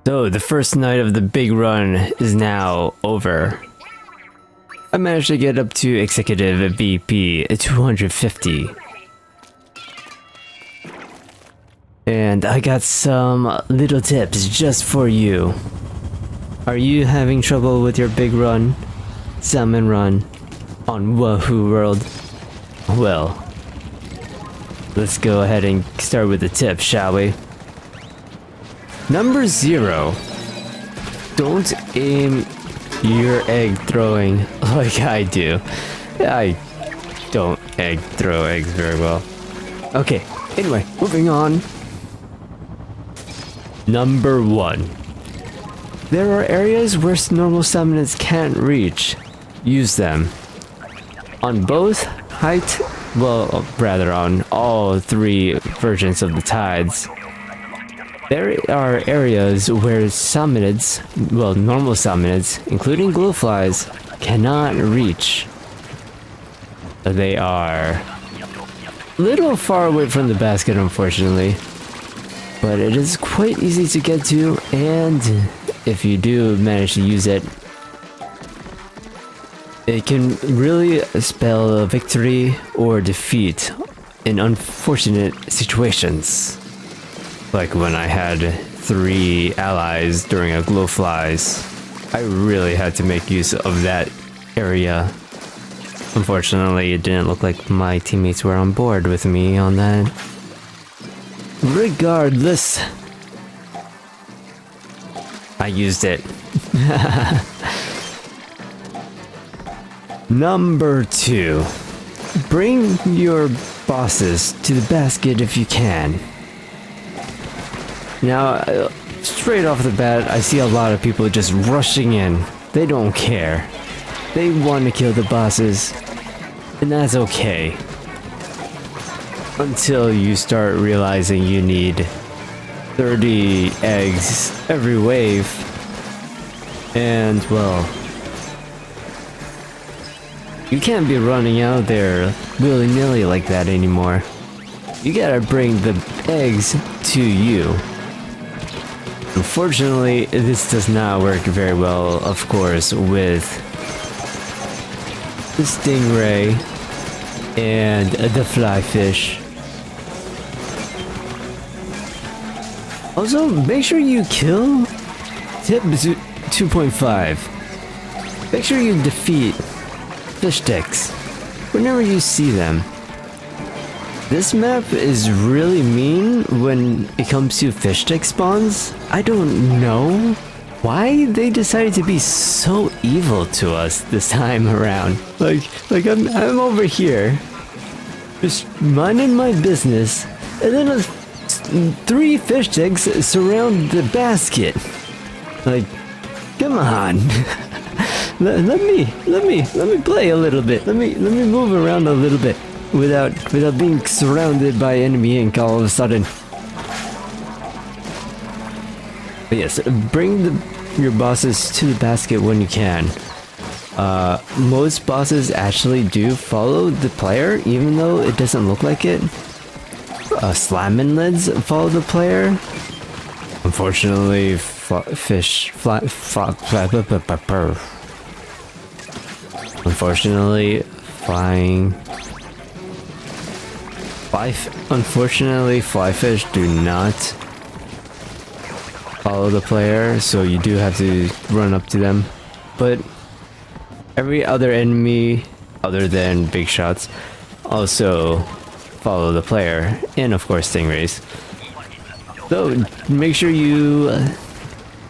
So, the first night of the big run is now over. I managed to get up to Executive VP at 250. And I got some little tips just for you. Are you having trouble with your big run, salmon run, on Wahoo World? Well, let's go ahead and start with the tips, shall we? Number 0. Don't aim your egg throwing like I do. I don't throw eggs very well. Okay, anyway, moving on. Number 1. There are areas where normal salmonids can't reach. Use them. On both height, well, rather on all 3 versions of the tides. There are areas where salmonids, well, normal salmonids, including glowflies, cannot reach. They are a little far away from the basket, unfortunately, but it is quite easy to get to, and if you do manage to use it, it can really spell a victory or defeat in unfortunate situations. Like when I had 3 allies during a glowflies, I really had to make use of that area. Unfortunately, it didn't look like my teammates were on board with me on that. Regardless, I used it. Number 2. Bring your bosses to the basket if you can. Now, straight off the bat, I see a lot of people just rushing in. They don't care. They want to kill the bosses, and that's okay. Until you start realizing you need 30 eggs every wave. And, well, you can't be running out there willy-nilly like that anymore. You gotta bring the eggs to you. Unfortunately, this does not work very well, of course, with the stingray and the flyfish. Also, make sure you kill tip 2.5. Make sure you defeat fish sticks whenever you see them. This map is really mean when it comes to fish stick spawns. I don't know why they decided to be so evil to us this time around. Like I'm over here, just minding my business, and then 3 fish sticks surround the basket. Like, come on. let me play a little bit. Let me move around a little bit. Without being surrounded by enemy ink all of a sudden. But yes, bring your bosses to the basket when you can. Most bosses actually do follow the player, even though it doesn't look like it. Salmonids follow the player. Unfortunately, Unfortunately, flyfish do not follow the player, so you do have to run up to them. But every other enemy, other than big shots, also follow the player, and of course stingrays. So make sure you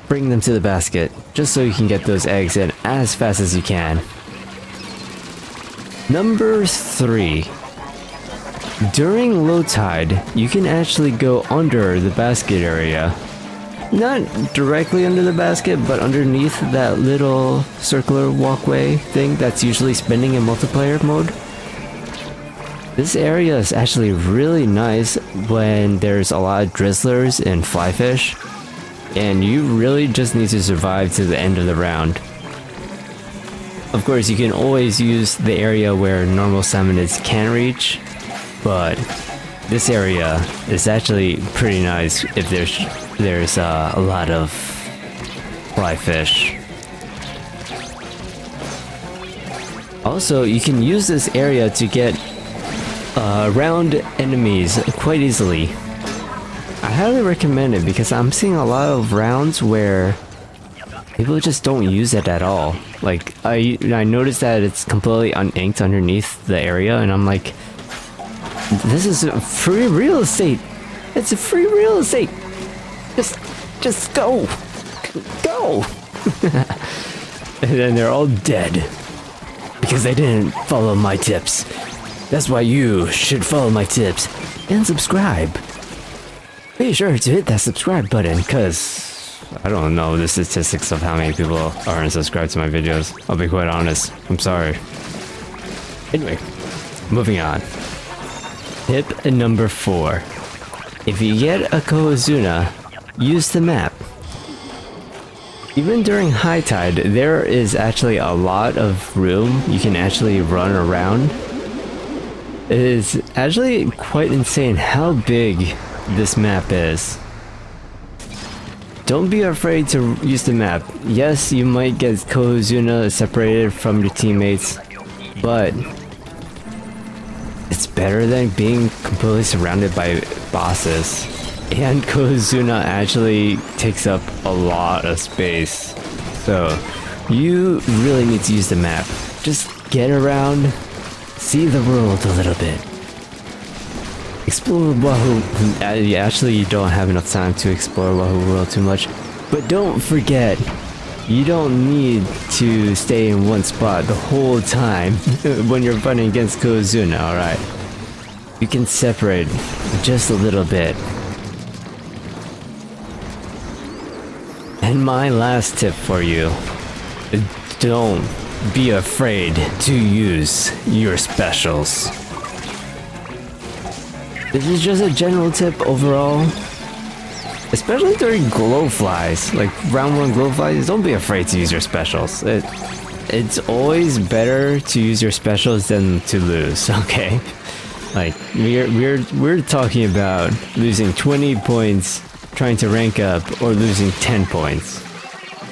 bring them to the basket, just so you can get those eggs in as fast as you can. Number 3. During low tide, you can actually go under the basket area. Not directly under the basket, but underneath that little circular walkway thing that's usually spinning in multiplayer mode. This area is actually really nice when there's a lot of drizzlers and flyfish, and you really just need to survive to the end of the round. Of course, you can always use the area where normal salmonids can reach, but this area is actually pretty nice if there's a lot of fly fish. Also, you can use this area to get around enemies quite easily. I highly recommend it because I'm seeing a lot of rounds where people just don't use it at all. Like, I noticed that it's completely uninked underneath the area, and I'm like, this is free real estate. It's a free real estate. Just go. Go. And then they're all dead because they didn't follow my tips. That's why you should follow my tips and subscribe. Be sure to hit that subscribe button, because I don't know the statistics of how many people are unsubscribed to my videos. I'll be quite honest. I'm sorry. Anyway, moving on. Tip number 4. If you get a Cohozuna, use the map. Even during high tide, there is actually a lot of room you can actually run around. It is actually quite insane how big this map is. Don't be afraid to use the map. Yes, you might get Cohozuna separated from your teammates, but it's better than being completely surrounded by bosses. And Cohozuna actually takes up a lot of space. So you really need to use the map. Just get around, see the world a little bit. Explore Wahoo. Actually, you don't have enough time to explore Wahoo World too much. But don't forget, you don't need to stay in one spot the whole time when you're fighting against Cohozuna, alright? You can separate just a little bit. And my last tip for you, don't be afraid to use your specials. This is just a general tip overall. Especially during glow flies, like round 1 glow flies, don't be afraid to use your specials. It's always better to use your specials than to lose, okay? Like, we're talking about losing 20 points trying to rank up, or losing 10 points.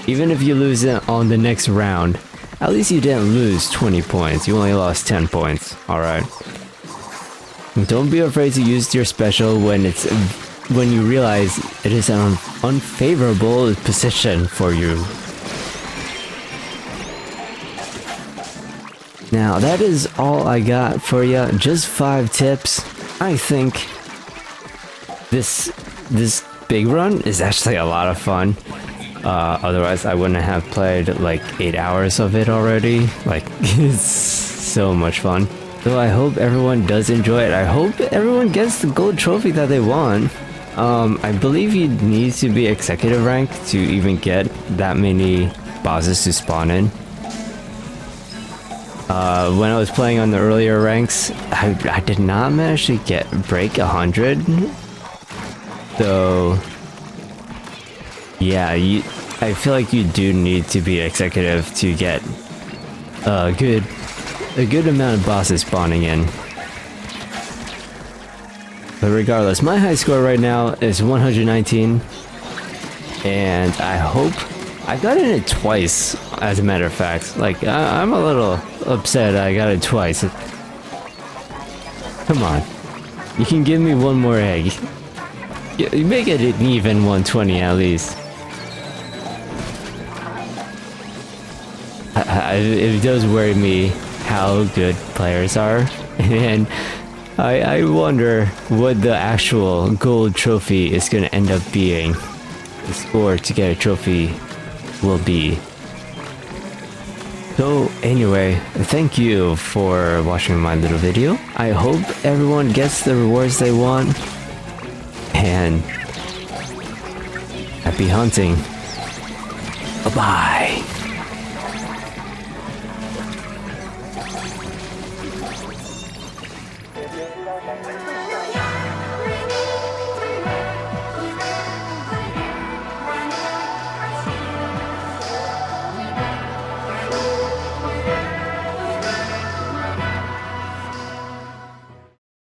Even if you lose it on the next round, at least you didn't lose 20 points, you only lost 10 points, alright? Don't be afraid to use your special when you realize it is an unfavorable position for you. Now that is all I got for you, just 5 tips. I think this big run is actually a lot of fun. Otherwise I wouldn't have played like 8 hours of it already. Like, it's so much fun. So I hope everyone does enjoy it. I hope everyone gets the gold trophy that they want. I believe you need to be executive rank to even get that many bosses to spawn in. When I was playing on the earlier ranks, I did not manage to break 100. So yeah, I feel like you do need to be executive to get a good amount of bosses spawning in. But regardless, my high score right now is 119, and I hope I got in it twice, as a matter of fact. Like, I'm a little upset I got it twice. Come on, you can give me one more egg. You make it an even 120 at least. It does worry me how good players are, and I wonder what the actual gold trophy is going to end up being. The score to get a trophy will be. So anyway, thank you for watching my little video. I hope everyone gets the rewards they want, and happy hunting. Bye-bye.